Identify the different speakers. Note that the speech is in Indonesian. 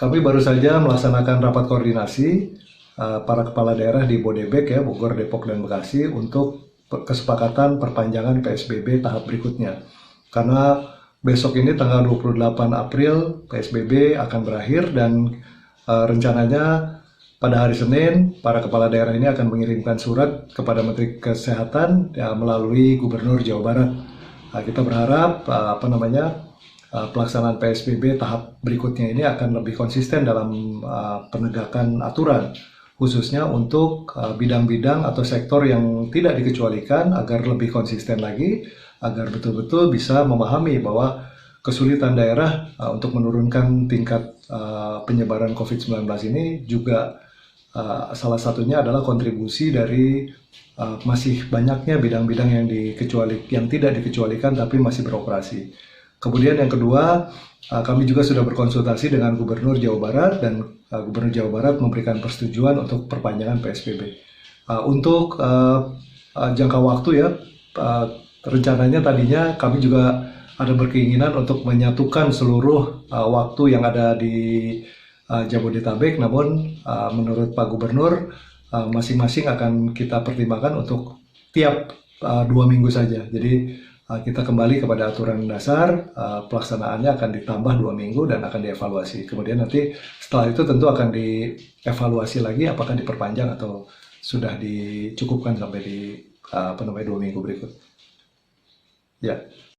Speaker 1: Kami baru saja melaksanakan rapat koordinasi para kepala daerah di Bodebek ya, Bogor, Depok, dan Bekasi untuk kesepakatan perpanjangan PSBB tahap berikutnya. Karena besok ini tanggal 28 April PSBB akan berakhir dan rencananya pada hari Senin para kepala daerah ini akan mengirimkan surat kepada Menteri Kesehatan ya, melalui Gubernur Jawa Barat. Kita berharap pelaksanaan PSBB tahap berikutnya ini akan lebih konsisten dalam penegakan aturan, khususnya untuk bidang-bidang atau sektor yang tidak dikecualikan agar lebih konsisten lagi, agar betul-betul bisa memahami bahwa kesulitan daerah untuk menurunkan tingkat penyebaran COVID-19 ini juga salah satunya adalah kontribusi dari masih banyaknya bidang-bidang yang tidak dikecualikan tapi masih beroperasi. Kemudian yang kedua, kami juga sudah berkonsultasi dengan Gubernur Jawa Barat dan Gubernur Jawa Barat memberikan persetujuan untuk perpanjangan PSBB. Untuk jangka waktu ya, rencananya tadinya kami juga ada berkeinginan untuk menyatukan seluruh waktu yang ada di Jabodetabek, namun menurut Pak Gubernur masing-masing akan kita pertimbangkan untuk tiap 2 minggu saja. Jadi kita kembali kepada aturan dasar, pelaksanaannya akan ditambah 2 minggu dan akan dievaluasi. Kemudian nanti setelah itu tentu akan dievaluasi lagi apakah diperpanjang atau sudah dicukupkan sampai di 2 minggu berikut. Ya.